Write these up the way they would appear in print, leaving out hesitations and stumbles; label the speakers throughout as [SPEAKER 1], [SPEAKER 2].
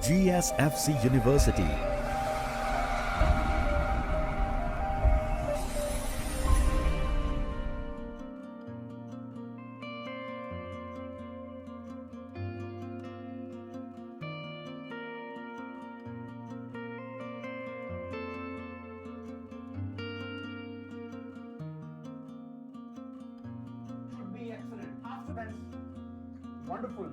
[SPEAKER 1] GSFC University.
[SPEAKER 2] Should be excellent. After that's wonderful.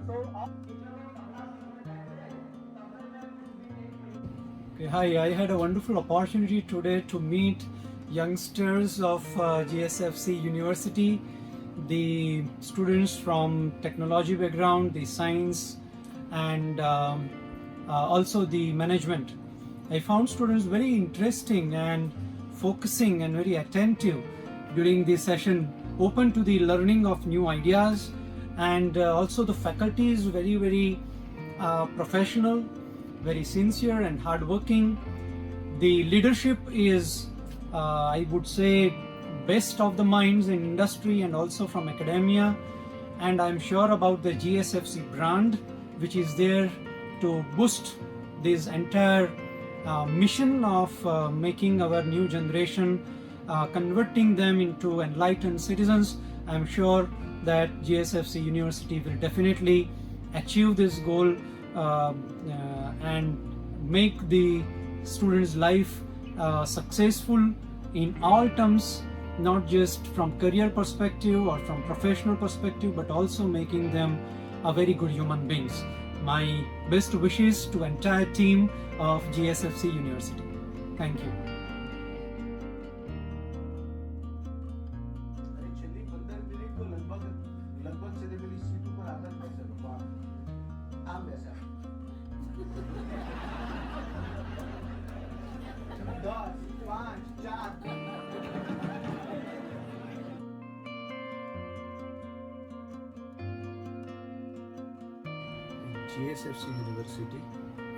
[SPEAKER 2] Okay, hi, I had a wonderful opportunity today to meet youngsters of GSFC University, the students from technology background, the science, and also the management. I found students very interesting and focusing and very attentive during the session, open to the learning of new ideas, and also the faculty is very professional, very sincere and hardworking. The leadership is, I would say, best of the minds in industry and also from academia. And I'm sure about the GSFC brand, which is there to boost this entire mission of making our new generation, converting them into enlightened citizens. I'm sure that GSFC University will definitely achieve this goal and make the students' life successful in all terms, not just from career perspective or from professional perspective, but also making them a very good human beings. My best wishes to entire team of GSFC University. Thank you.
[SPEAKER 3] છેલ્લી 15 minute તો લગભગ છે તે પેલી seat ઉપર આધાર બેસે આમ બેસે 10 5 4 GSFC University,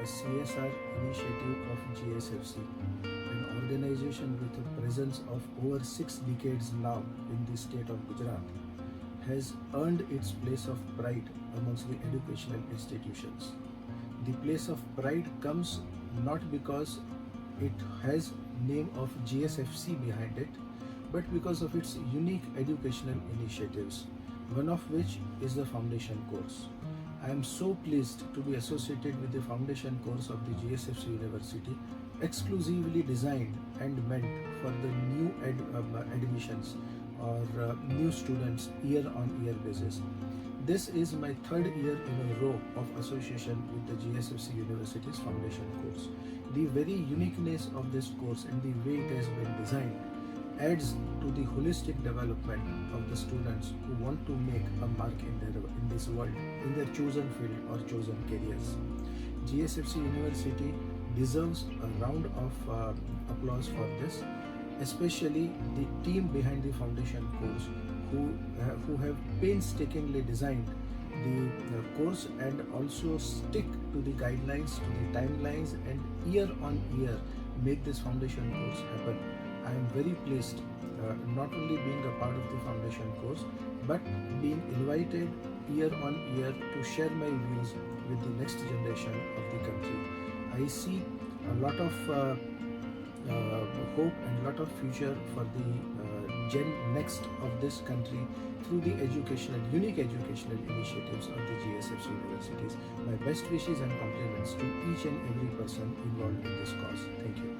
[SPEAKER 3] a CSR initiative of GSFC, an organization with a presence of over 6 decades now in the state of Gujarat, has earned its place of pride amongst the educational institutions. The place of pride comes not because it has name of GSFC behind it, but because of its unique educational initiatives, one of which is the foundation course. I am so pleased to be associated with the foundation course of the GSFC University, exclusively designed and meant for the new admissions or new students year on year basis. This is my third year in a row of association with the GSFC University's foundation course. The very uniqueness of this course and the way it has been designed adds to the holistic development of the students who want to make a mark in this world, in their chosen field or chosen careers. GSFC University deserves a round of applause for this, especially the team behind the foundation course who have painstakingly designed the course and also stick to the guidelines, to the timelines, and year on year make this foundation course happen. I am very pleased not only being a part of the foundation course, but being invited year on year to share my views with the next generation of the country. I see a lot of hope and a lot of future for the gen next of this country through the unique educational initiatives of the GSFC universities. My best wishes and compliments to each and every person involved in this cause. Thank you.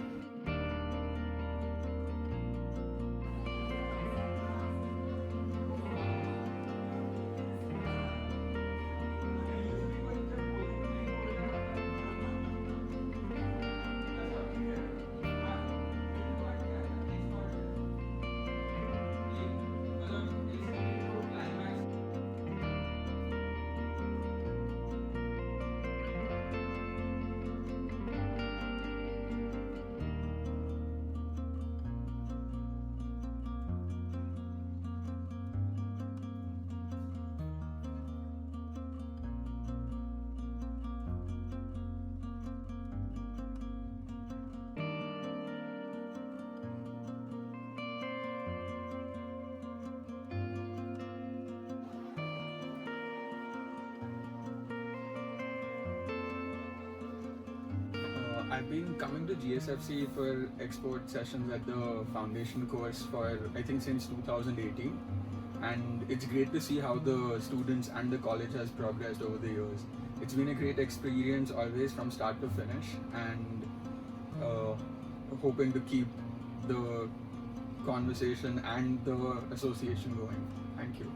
[SPEAKER 4] I've been coming to GSFC for export sessions at the foundation course for I think since 2018, and it's great to see how the students and the college has progressed over the years. It's been a great experience always from start to finish, and hoping to keep the conversation and the association going. Thank you.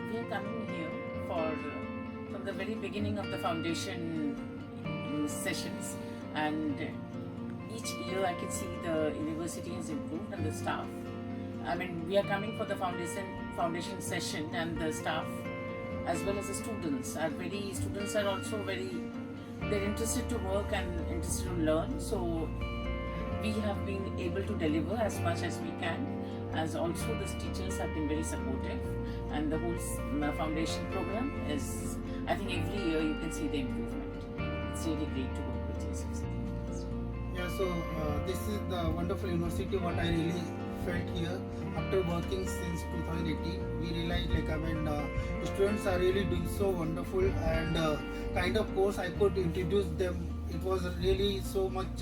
[SPEAKER 5] We are coming here from the very beginning of the foundation sessions, and each year I can see the university has improved and the staff. I mean, we are coming for the foundation session, and the staff as well as the students are also they're interested to work and interested to learn. So we have been able to deliver as much as we can, as also the teachers have been very supportive, and the whole foundation program is, I think every year you can see the improvement. It's really great to work with GSFC.
[SPEAKER 6] Yeah, so this is the wonderful university. What I really felt here after working since 2018, we realized the students are really doing so wonderful, and kind of course I could introduce them. It was really so much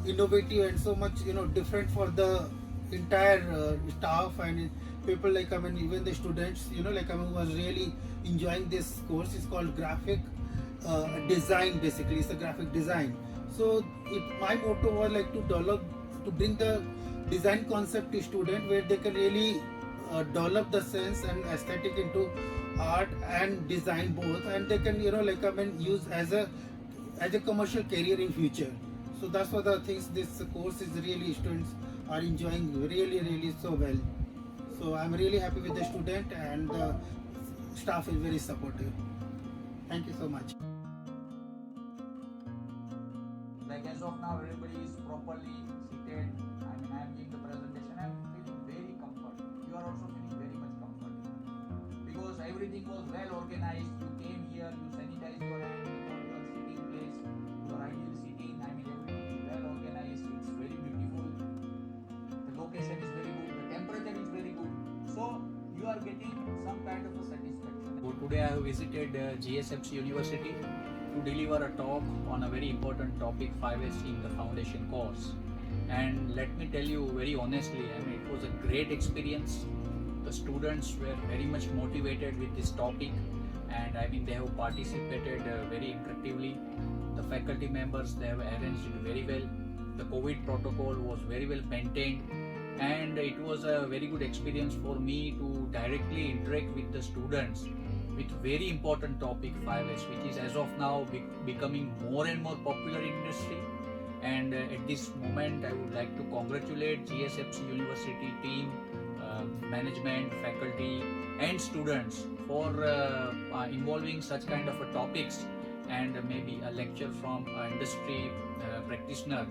[SPEAKER 6] innovative and so much different for the entire staff and people even the students who was really enjoying this course. It's called graphic design. Basically it's a graphic design. So my motto was to bring the design concept to student, where they can really develop the sense and aesthetic into art and design both, and they can use as a commercial career in future. So that's what the things this course is really, students are enjoying really so well. So I'm really happy with the student, and the staff is very supportive. Thank you so much.
[SPEAKER 7] Like as of now, everybody is properly seated. I mean, I am giving the presentation. I am feeling very comfortable. You are also feeling very much comfortable because everything was well organized. You came here, you sanitized your hand, you got your sitting place, your ideal seating. I mean, everything is well organized. It's very beautiful. The location is very good. The temperature is very good. So you are getting some kind of a satisfaction.
[SPEAKER 8] So today I have visited GSFC University to deliver a talk on a very important topic, 5S in the foundation course. And let me tell you very honestly, I mean, it was a great experience. The students were very much motivated with this topic, and I mean, they have participated very interactively. The faculty members, they have arranged it very well. The COVID protocol was very well maintained, and it was a very good experience for me to directly interact with the students with very important topic 5S, which is as of now becoming more and more popular in industry. And at this moment I would like to congratulate GSFC University team, management, faculty and students for involving such kind of a topics, and maybe a lecture from an industry practitioner.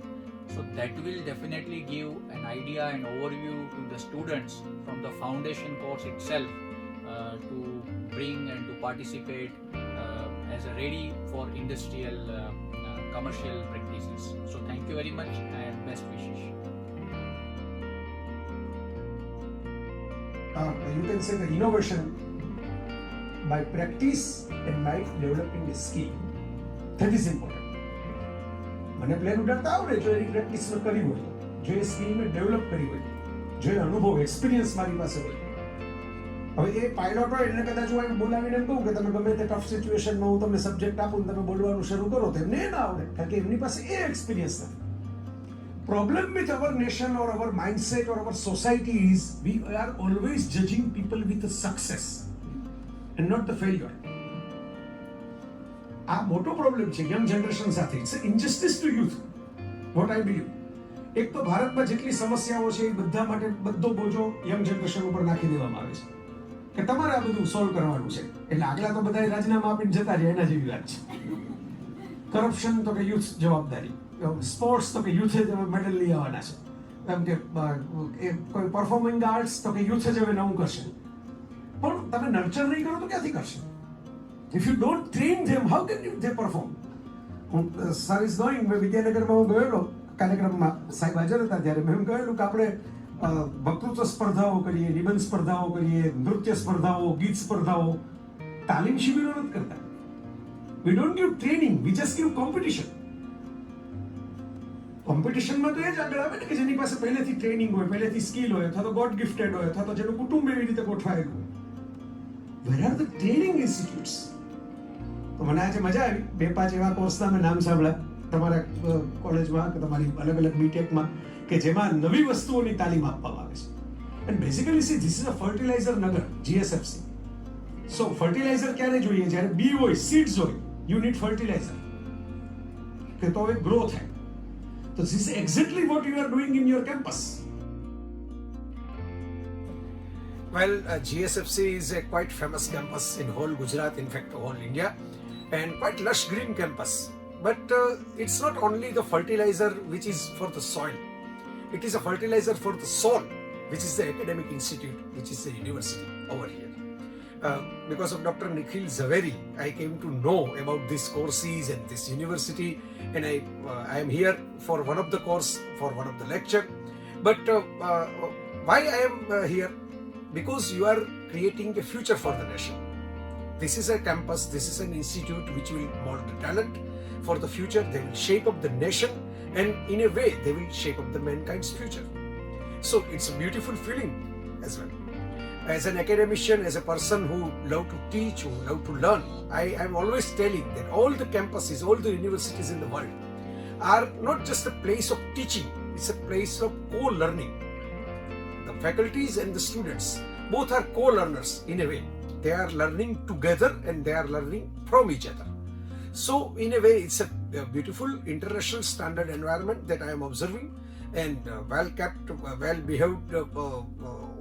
[SPEAKER 8] So that will definitely give an idea and overview to the students from the foundation course itself to bring and to participate as a ready for industrial commercial practices. So thank you very much and best wishes.
[SPEAKER 9] You can say the innovation by practice and by developing the skill, that is important. મને plane ઉડાડતા આવડે જો એની practice કરી હોય, જો એ skill મેં develop કરી હોય, જો એ અનુભવ એક્સપિરિયન્સ મારી પાસે હોય, હવે એ પાયલોટ હોય એટલે કદાચ હું અહીં બોલાવીને એમ કહું કે તમે ગમે તે ટફ સિચ્યુએશનમાં હું તમને સબ્જેક્ટ આપું ને તમે બોલવાનું શરૂ કરો તો એમને એ ના આવડે, કારણ કે એમની પાસે એ એક્સપિરિયન્સ નથી. Problem with our nation or our mindset or our society is we are always judging people with the success and not the failure. આ મોટો પ્રોબ્લેમ છે યંગ જનરેશન સાથે. It's injustice to youth, what I believe. એક તો ભારતમાં જેટલી સમસ્યાઓ છે એ બધા માટે બધો બોજો યંગ જનરેશન ઉપર નાખી દેવામાં આવે છે કે તમારે આ બધું સોલ્વ કરવાનું છે. એટલે આગલા તો બધા રાજીનામા આપીને જતા રહ્યા, એના જેવી વાત છે. કરપ્શન તો કે યુથ જવાબદારી, સ્પોર્ટ્સ તો કે યુથે જ મેડલ લઈ આવવાના છે, એમ કે કોઈ પરફોર્મિંગ આર્ટ્સ તો કે યુથે જ હવે નવું કરશે. પણ તમે નર્ચર નહીં કરો તો ક્યાંથી કરશે? If you don't train them how can you they perform? હું સર ઇઝ નોઈંગ, મેં વિદ્યાનગરમાં હું ગયેલો કાર્યક્રમમાં, સાહેબ હાજર હતા ત્યારે મેં એમ કહેલું કે આપણે વક્તૃત્વ સ્પર્ધાઓ કરીએ, નિબંધ સ્પર્ધાઓ કરીએ, નૃત્ય સ્પર્ધાઓ, ગીત સ્પર્ધાઓ, તાલીમ શિબિરો નથી કરતા. We don't give training, we just give competition. કોમ્પિટિશનમાં તો એ જ આગળ આવે ને કે જેની પાસે પહેલેથી ટ્રેનિંગ હોય, પહેલેથી સ્કિલ હોય, અથવા તો ગોડ ગિફ્ટેડ હોય, અથવા તો જેનું કુટુંબ એવી રીતે ગોઠવાયેલું હોય. Where are the training institutes? તો મને આજે મજા આવી, 2-5 એવા કોર્સના મેં નામ સાંભળ્યા તમારા કોલેજમાં કે તમારી અલગ અલગ બીટેકમાં કે જેમાં નવી વસ્તુઓની તાલીમ આપવામાં આવે છે. And basically see this is a fertilizer Nagar, GSFC. So fertilizer ક્યારે જોઈએ? જ્યારે બી હોય, સીડ્સ હોય, યુ નીડ ફર્ટિલાઇઝર કે તો એ ગ્રો થાય. So this is exactly what you are doing in your campus.
[SPEAKER 10] Well, GSFC is a quite famous campus in whole Gujarat, in fact whole India, and quite lush green campus. But it's not only the fertilizer which is for the soil, it is a fertilizer for the soul, which is the academic institute, which is the university over here. Because of Dr. Nikhil Zaveri, I came to know about these courses and this university, and I am here for one of the course, for one of the lecture. But why I am here? Because you are creating a future for the nation. This is a campus, this is an institute which will mold the talent for the future. They will shape up the nation, and in a way they will shape up the mankind's future. So it's a beautiful feeling as well. As an academician, as a person who love to teach, who love to learn, I am always telling that all the campuses, all the universities in the world are not just a place of teaching, it's a place of co-learning. The faculties and the students both are co-learners in a way. They are learning together and they are learning from each other. So in a way it's a beautiful international standard environment that I am observing, and well kept, well behaved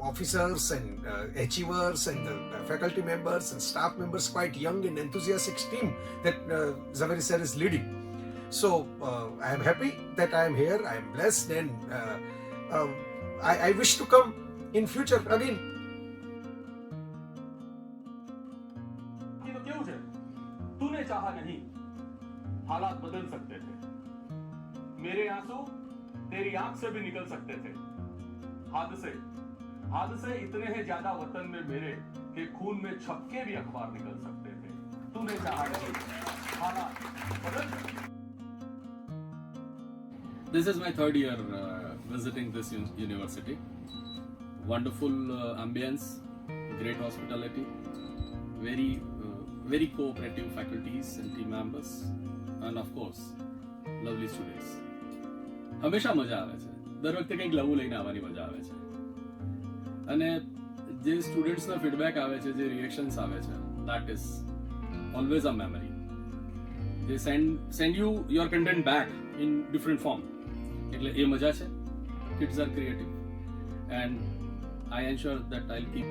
[SPEAKER 10] officers and achievers and the faculty members and staff members, quite young and enthusiastic team that Zaveri sir is leading. So I am happy that I am here, I am blessed, and I wish to come in future again.
[SPEAKER 11] तो क्यों है? तूने चाहा नहीं, हालात बदल सकते थे. मेरे आंसू तेरी आंख से भी निकल सकते थे. हादसे इतने हैं ज्यादा वतन में मेरे कि खून में छपके भी अखबार निकल सकते थे. तूने चाहा नहीं, हालात बदल सकते.
[SPEAKER 12] This is my third year visiting this university. Wonderful ambience, great hospitality, very cooperative faculties and team members, and of course, lovely students. હંમેશા મજા આવે છે, દર વખતે કંઈક નવું લઈને આવવાની મજા આવે છે. અને જે સ્ટુડન્ટ્સના ફીડબેક આવે છે, જે રિએક્શન્સ આવે છે, that is always a memory. They send you your content back in different form. એટલે એ મજા છે. Kids are creative, and I ensure that I'll keep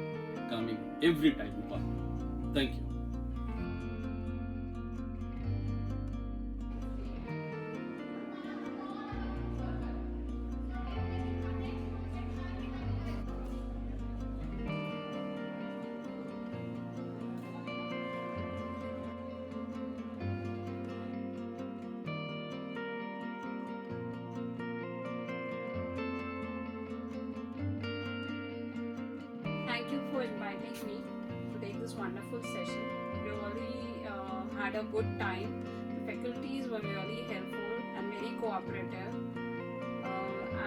[SPEAKER 12] coming every time you call. Thank you.
[SPEAKER 13] Thank you for inviting me to take this wonderful session. We really had a good time. The faculties were really helpful and very cooperative.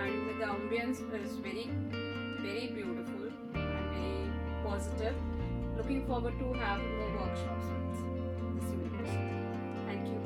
[SPEAKER 13] And the ambience is very, very beautiful and very positive. positive. Looking forward to have more workshops with this university. Thank you.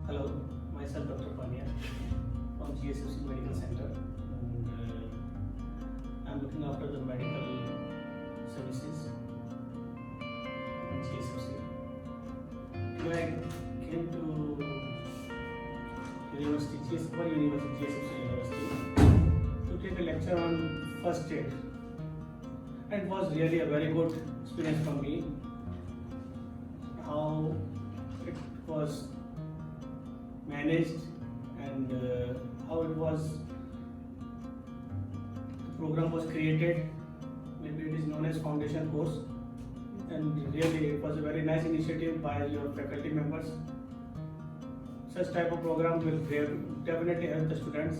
[SPEAKER 14] Hello, myself Dr. Pania from GSFC Medical Center, and I'm looking after the medical services in GSFC. When I came to University, GSFC University, to take a lecture on first aid, and it was really a very good experience for me. How it was managed and how it was, the program was created. Maybe it is known as foundation course, and really it was a very nice initiative by your faculty members. Such type of program will definitely help the students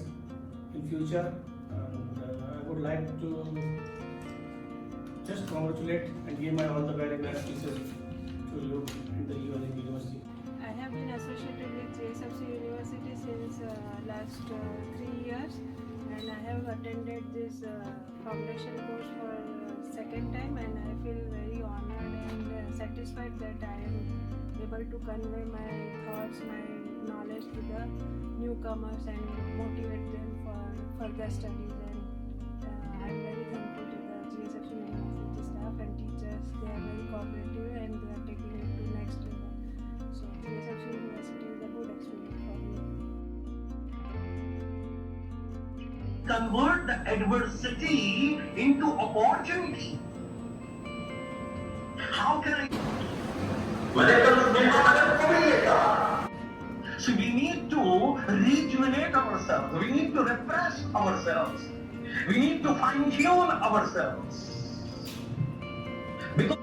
[SPEAKER 14] in future, and I would like to just congratulate and give my all the very best wishes to you and the university.
[SPEAKER 13] I have been associated with GSFC University since last 3 years, and I have attended this foundation course for second time, and I feel very honored and satisfied that I am able to convey my thoughts, my knowledge to the newcomers and motivate them for further studies. And I am very thankful to the GSFC University staff and teachers. They are very cooperative and they are taking it to next level. So GSFC University is a good experience for me.
[SPEAKER 15] Convert the adversity into opportunity. How can I? So we need to rejuvenate ourselves. We need to refresh ourselves. We need to fine-tune ourselves. Because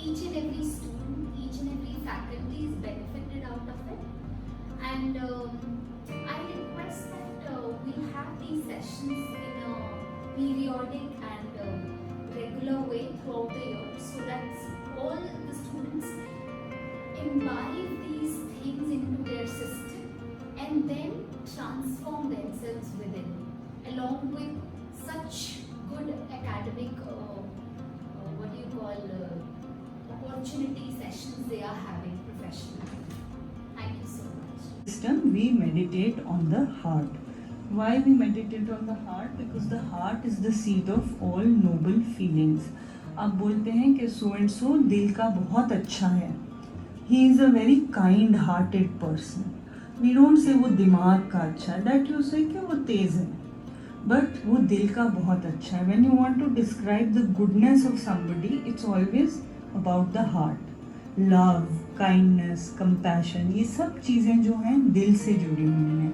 [SPEAKER 16] each and every student, each and every faculty is benefited out of it. And I request that we have these sessions in a periodic and regular way throughout the year, so that all the students imbibe these things into their system and then transform themselves within, along with such good academic opportunity sessions they are having professionally. Thank you so much.
[SPEAKER 17] System, we meditate on the heart. Why we meditate on the heart? Because the heart is the seat of all noble feelings. आप बोलते हैं कि so and so दिल का बहुत अच्छा है. He is a very kind-hearted person. We don't say वो दिमाग का अच्छा है. That you say कि वो तेज है. But वो दिल का बहुत अच्छा है. When you want to describe the goodness of somebody, it's always about the heart. Love, kindness, compassion, ये सब चीज़ें जो हैं दिल से जुड़ी हुई हैं.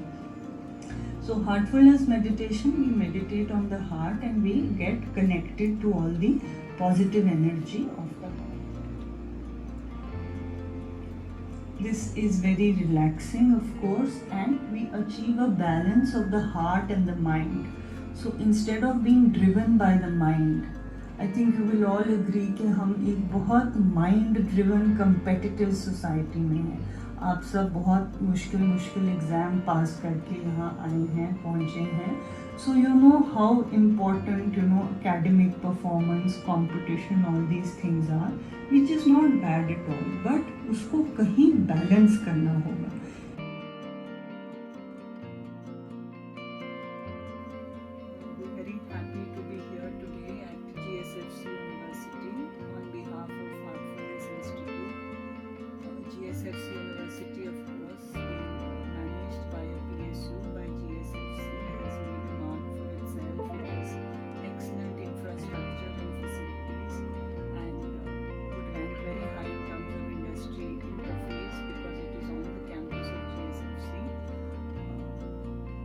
[SPEAKER 17] So heartfulness meditation, we meditate on the heart and we get connected to all the positive energy of the heart. This is very relaxing, of course, and we achieve a balance of the heart and the mind. So instead of being driven by the mind, I think you will all agree कि हम एक बहुत mind driven competitive society में हैं. आप सब बहुत मुश्किल एग्ज़ाम पास करके यहाँ आए हैं, पहुँचे हैं. So you know how important, you know, academic performance, competition, all these things are, which is not bad at all. But उसको कहीं balance करना होगा. We're very happy to be here today at GSFC University on behalf of Heartfulness Institute. GSFC University, of course, being managed by a PSU by GSFC, has made a mark for itself. It has excellent infrastructure and facilities and would rank very high in terms of industry interface because it is on the campus of GSFC.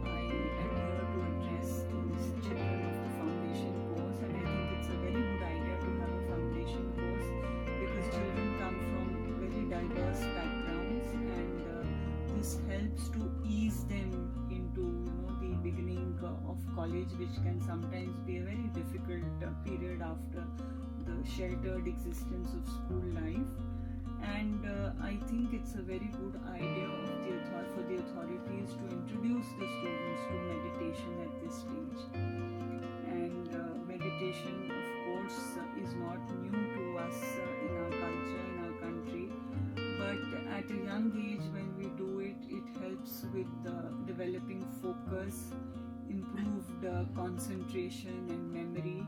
[SPEAKER 17] I am here to address these children of the foundation course, and I think it's a very good idea to have a foundation course because children come from very diverse backgrounds, and this helps to ease them into, you know, the beginning of college, which can sometimes be a very difficult period after the sheltered existence of school life. And I think it's a very good idea for the authorities to introduce the students to meditation at this stage. And meditation, of course, is not new to us in our culture, in our country. But at a young age, when we do it, it helps with developing focus, improved concentration and memory,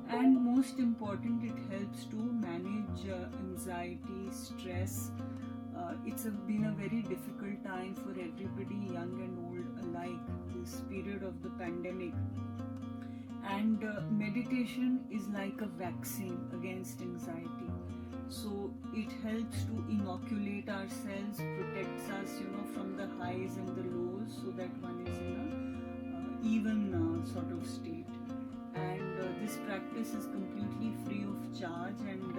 [SPEAKER 17] and most important, it helps to manage anxiety, stress. It's been a very difficult time for everybody, young and old alike, this period of the pandemic. And meditation is like a vaccine against anxiety. So it helps to inoculate ourselves, protects us, you know, from the highs and the lows, so that one is in a even sort of state. And this practice is completely free of charge, and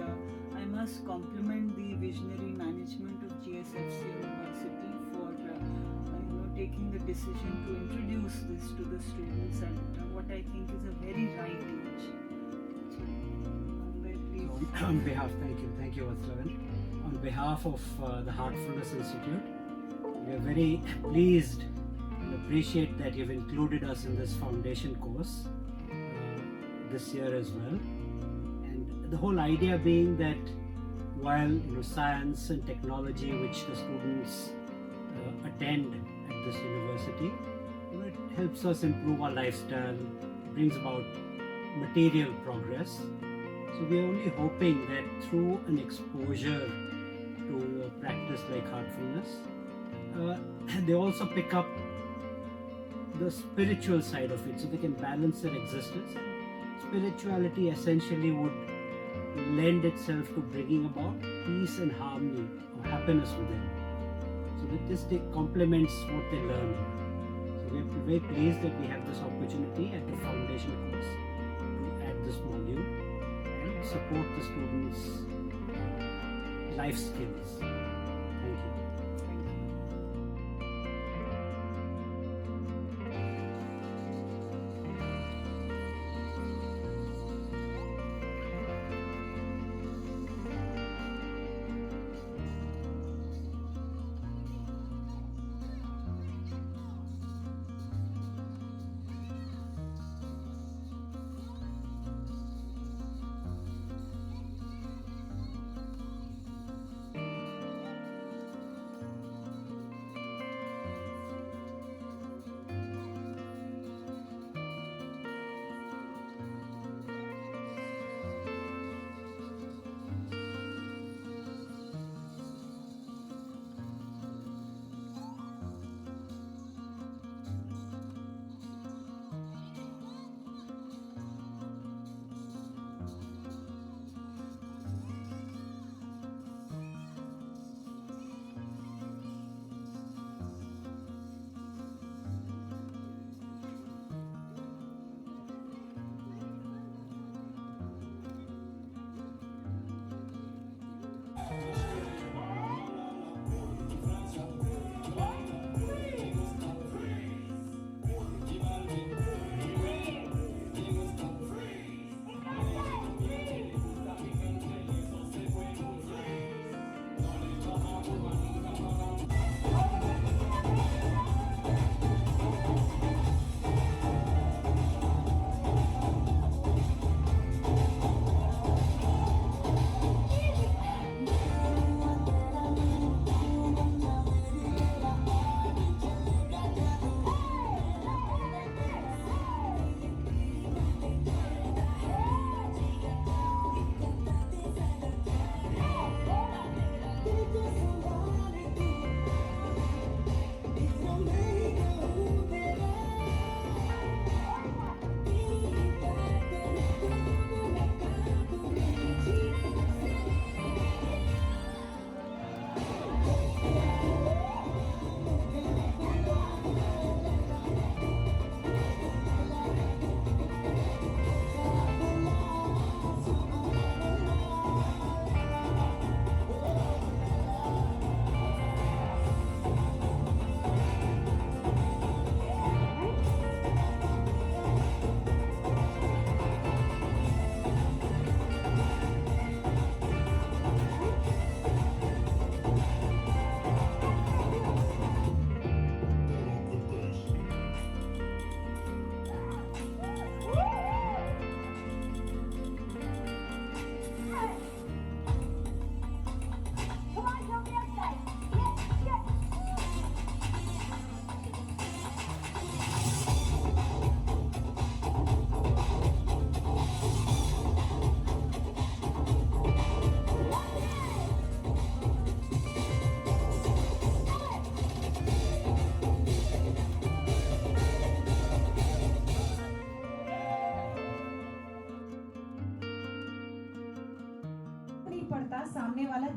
[SPEAKER 17] I must compliment the visionary management of GSFC University for taking the decision to introduce this to the students at what I think is a very right age.
[SPEAKER 18] On behalf, thank you, Vatsalavan. On behalf of the Heartfulness Institute, we are very pleased and appreciate that you've included us in this foundation course this year as well. And the whole idea being that while science and technology, which the students attend at this university, it helps us improve our lifestyle, brings about material progress. So we are only hoping that through an exposure to a practice like heartfulness, they also pick up the spiritual side of it, so they can balance their existence. And spirituality essentially would lend itself to bringing about peace and harmony or happiness within. So that this complements what they learn. So we are very pleased that we have this opportunity at the foundation course to add this module and support the students' life skills. Thank you.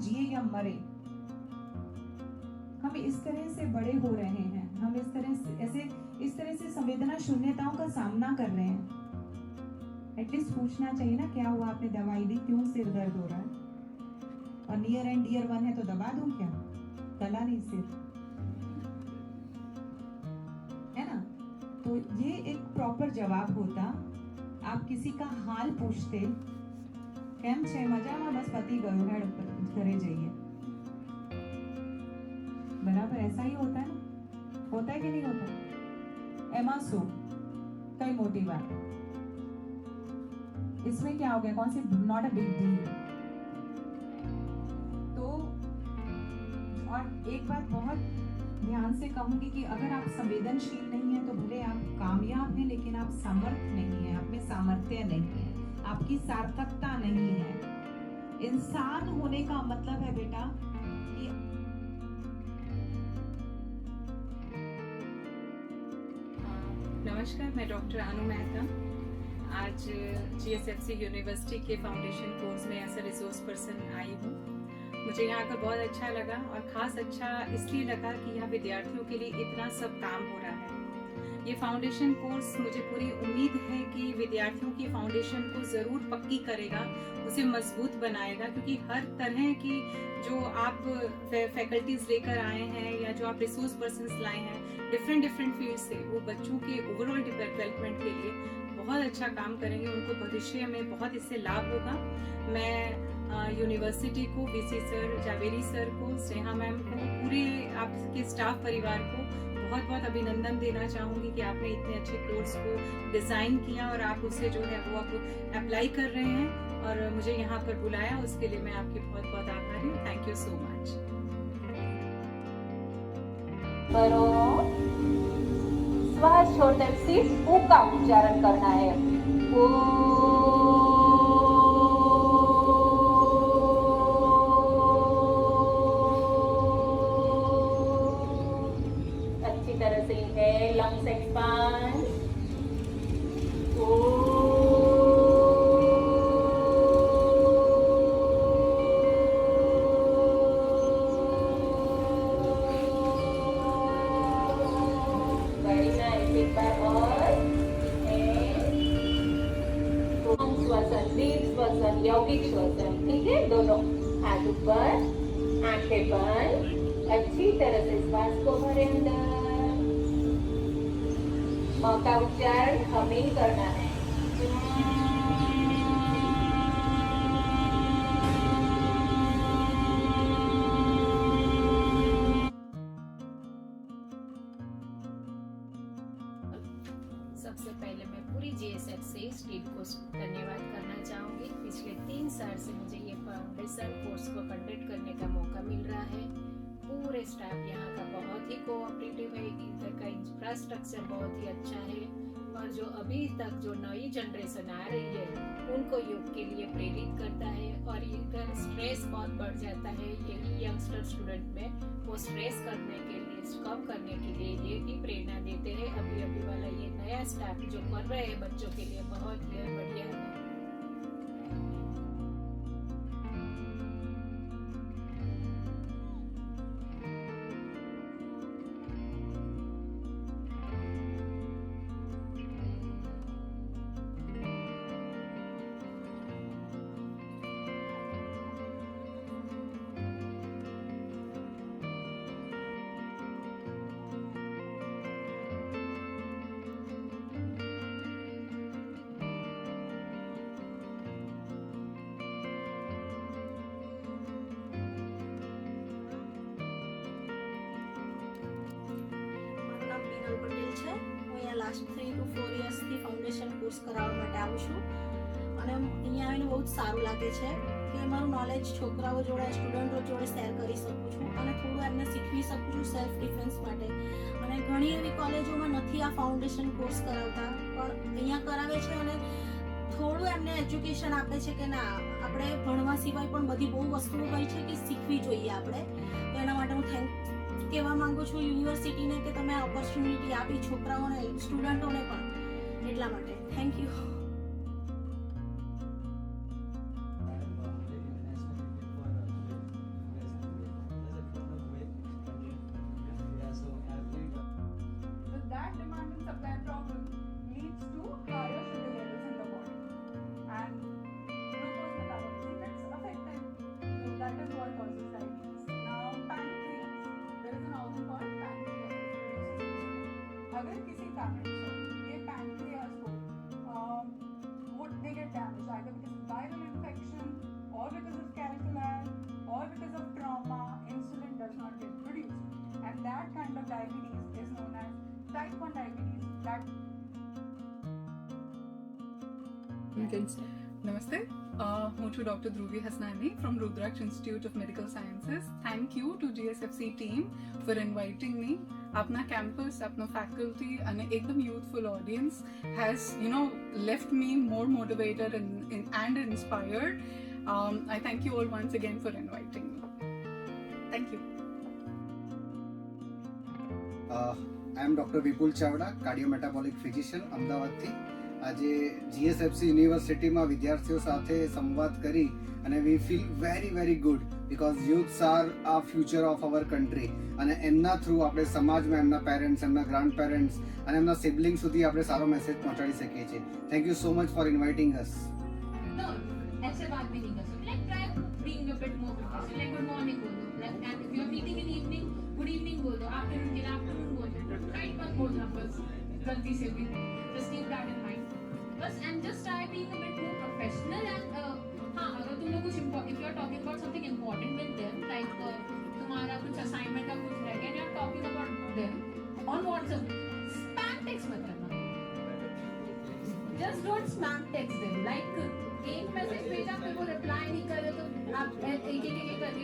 [SPEAKER 19] जिए या मरे, हम इस तरह से बड़े हो रहे हैं, हम इस तरह से संवेदना शून्यताओं का सामना कर रहे हैं। एटलीस्ट पूछना चाहिए ना, क्या हुआ, आपने दवाई दी, क्यों सिर दर्द हो रहा है? और नियर एंड डियर वन है तो दबा दूं क्या? गला नहीं, सिर है ना। तो ये एक प्रॉपर जवाब होता। आप किसी का हाल पूछते, केम छे, मजाમાં, बस पति गयो हेड घरे जाइए, बराबर ऐसा ही होता है ना, होता है कि नहीं होता? एमा सो कई मोटी बात, इसमें क्या हो गया, कौन सी, नॉट अ बिग डील। तो और एक बात बहुत ध्यान से कहूंगी कि अगर आप संवेदनशील नहीं है तो भले आप कामयाब हैं, लेकिन आप समर्थ नहीं है, आप में सामर्थ्य नहीं है, आपकी सार्थकता नहीं है। इंसान होने का मतलब है बेटा कि
[SPEAKER 20] नमस्कार, मैं डॉक्टर अनु मेहता। आज GSFC यूनिवर्सिटी के फाउंडेशन कोर्स में as a resource person I हूँ। मुझे यहाँ आकर बहुत अच्छा लगा, और ख़ास अच्छा इसलिए लगा कि यहाँ विद्यार्थियों के लिए इतना सब काम हो रहा है। ये फाउंडेशन कोर्स, मुझे पूरी उम्मीद है कि विद्यार्थियों की फाउंडेशन को ज़रूर पक्की करेगा, उसे मजबूत बनाएगा, क्योंकि हर तरह की जो आप फैकल्टीज लेकर आए हैं या जो आप रिसोर्स पर्सन्स लाए हैं डिफरेंट फील्ड से, वो बच्चों के ओवरऑल डेवलपमेंट के लिए बहुत अच्छा काम करेंगे। उनको भविष्य में बहुत इससे लाभ होगा। मैं यूनिवर्सिटी को, VC सर, जावेरी सर को, स्नेहा मैम को, पूरे आपके स्टाफ परिवार को बहुत बहुत अभिनंदन देना चाहूँगी कि आपने इतने अच्छे कोर्स को डिज़ाइन किया और आप उसे जो है वो आप अप्लाई कर रहे हैं और मुझे यहाँ पर बुलाया, उसके लिए मैं आपकी बहुत बहुत आभारी हूँ। Thank you so much.
[SPEAKER 21] श्वास छोड़ते सिर्फ ऊ का उच्चारण करना है। अच्छी तरह से इनहेल, लंग्स एक्सपांड। यौगिक श्वसन, ठीक है। दोनों हाथ ऊपर, आंखें बंद, अच्छी तरह से श्वास को भरे अंदर। म का उच्चारण हमें करना है।
[SPEAKER 22] सबसे पहले मैं पूरी GSFC टीम को धन्यवाद करना चाहूँगी। पिछले 3 साल से मुझे ये फाउंडेशन कोर्स को कंडक्ट करने का मौका मिल रहा है। पूरे स्टाफ यहाँ का बहुत ही कोऑपरेटिव है, इधर का इंफ्रास्ट्रक्चर बहुत ही अच्छा है, और जो अभी तक जो नई जनरेशन आ रही है उनको योग के लिए प्रेरित करता है। और इधर स्ट्रेस बहुत बढ़ जाता है, यही यंगस्टर स्टूडेंट में वो स्ट्रेस करने के लिए, कम करने के लिए ये ही प्रेरणा देते हैं। अभी वाला ये नया स्टाफ जो कर रहे हैं बच्चों के लिए बहुत ही बढ़िया है।
[SPEAKER 23] પટેલ છે। હું અહીંયા લાસ્ટ 3 to 4 યર્સથી ફાઉન્ડેશન કોર્સ કરાવવા માટે આવું છું, અને અહીંયા આવીને બહુ જ સારું લાગે છે કે મારું નોલેજ છોકરાઓ જોડે, સ્ટુડન્ટો જોડે શેર કરી શકું છું અને થોડું એમને શીખવી શકું છું સેલ્ફ ડિફેન્સ માટે। અને ઘણી એવી કોલેજોમાં નથી આ ફાઉન્ડેશન કોર્સ કરાવતા, પણ અહીંયા કરાવે છે અને થોડું એમને એજ્યુકેશન આપે છે કે ના, આપણે ભણવા સિવાય પણ બધી બહુ વસ્તુઓ હોય છે કે શીખવી જોઈએ આપણે। તો એના માટે હું થેન્ક કહેવા માંગુ છું યુનિવર્સિટીને કે તમે ઓપોર્ચ્યુનિટી આપી છોકરાઓને, સ્ટુડન્ટોને પણ, એટલા માટે thank you.
[SPEAKER 1] problem leads to higher sugar levels in the body and glucose metabolism gets affected. So that is what causes diabetes. Now pancreas, there is an organ called pancreas which produces insulin. अगर किसी कारण से ये pancreas को would they get damaged either because of viral infection or because of calculi or because of trauma, insulin does not get produced, and that kind of diabetes is known as type 1 diabetes. That
[SPEAKER 2] Namaste. હું છું doctor Dhruvi Hasnani from Rudraksh Institute of Medical Sciences. Thank you to GSFC team for inviting me. આપના campus, આપનો faculty અને એકદમ youthful audience has left me more motivated and inspired. I thank you all once again for inviting me. Thank you.
[SPEAKER 3] I am Dr. Vipul Chavda, cardiometabolic physician, અમદાવાદથી. આજે GSFC યુનિવર્સિટીમાં વિદ્યાર્થીઓ સાથે સંવાદ કરી અને we feel very good because youths are a future of our country અને એમના થ્રુ આપણે સમાજમાં એમના પેરેન્ટ્સ, એમના ગ્રાન્ડ પેરેન્ટ્સ અને એમના સિબલિંગ સુધી આપણે સારો મેસેજ પહોંચાડી શકીએ છીએ. Thank you so much for inviting us.
[SPEAKER 24] No, ऐसे बात भी नहीं कर सकते. Like try being a bit more professional. Like good morning बोल दो. Like and if you are meeting in evening, good evening बोल दो. Afternoon के लिए afternoon बोल दो. Right मत बोलना बस गलती से भी. Just keep that in mind. बस and just try being a bit more professional and हाँ अगर तुम लोग कुछ if you are talking about something important with them like तुम्हारा कुछ assignment का कुछ रह गया and you are talking about them on WhatsApp, spam text मत करना. Just don't spam text them. Like एक मैसेज भेजा फिर वो रिप्लाई नहीं कर रहे तो आप एक करके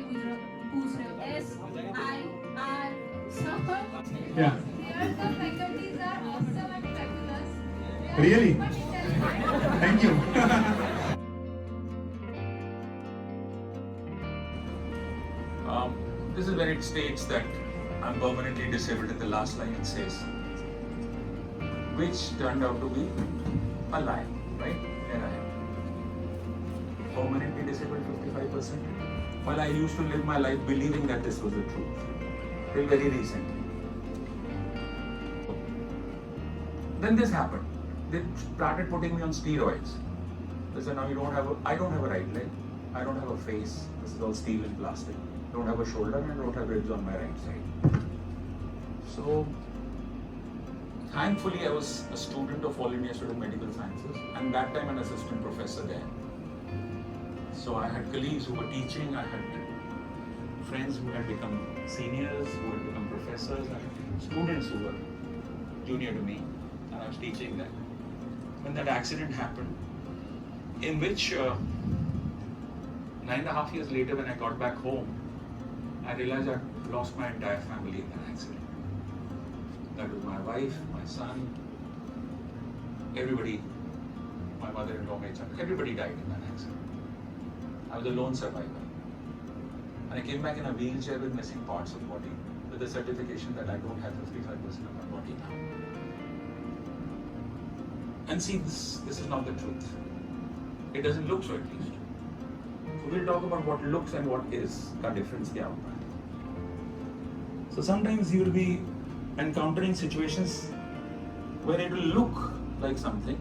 [SPEAKER 24] पूछ रहे हो SIR suffer.
[SPEAKER 9] Yeah.
[SPEAKER 24] Here the faculties are awesome and fabulous.
[SPEAKER 9] Really? Thank you.
[SPEAKER 25] This is where it states that I'm permanently disabled in the last line it says, which turned out to be a lie, right? There I am. Permanently disabled 55%. Well, I used to live my life believing that this was the truth, till very recently. Then this happened. They started putting me on steroids. They said, now I don't have a right leg, I don't have a face, this is all steel and plastic, don't have a shoulder and don't have ribs on my right side. So, thankfully I was a student of All India Institute of Medical Sciences and that time an assistant professor there. So I had colleagues who were teaching, I had friends who had become seniors, who had become professors, I had students who were junior to me and I was teaching them. When that accident happened, in which 9.5 years later when I got back home, I realized I'd lost my entire family in that accident. That was my wife, my son, everybody, my mother-in-law, my son, everybody died in that accident. I was a lone survivor. And I came back in a wheelchair with missing parts of body, with the certification that I don't have 55% of my body now. And see, this is not the truth. It doesn't look so at least. So we'll talk about what looks and what is, the difference kya hota hai. So sometimes you will be encountering situations where it will look like something,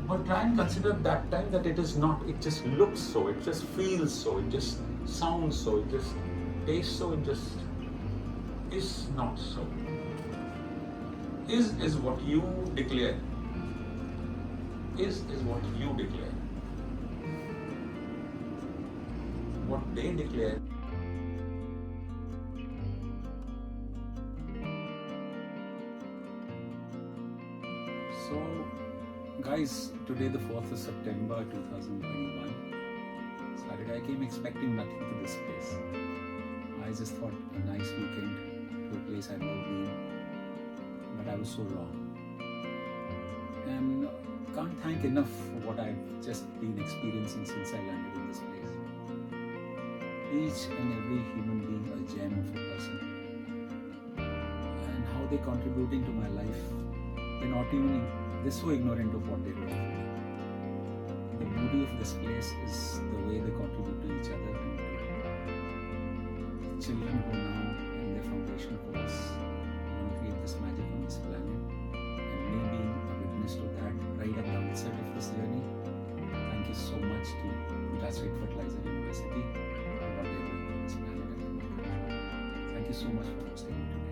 [SPEAKER 25] but try and consider that time that it is not, it just looks so, it just feels so, it just sounds so, it just tastes so, it just is not so. Is what you declare. Is what you declare. What they declare.
[SPEAKER 12] So, guys, today the 4th of September 2021. Saturday, I came expecting nothing to this place. I just thought a nice weekend to a place I've never been. But I was so wrong. And can't thank enough for what I've just been experiencing since I landed in this place. Each and every human being a gem of a person. And how they're contributing to my life. They're not even so ignorant of what they do. The beauty of this place is the way they contribute to each other and to the children who now in their foundation course want to create this magic on this planet.
[SPEAKER 4] you so much for hosting.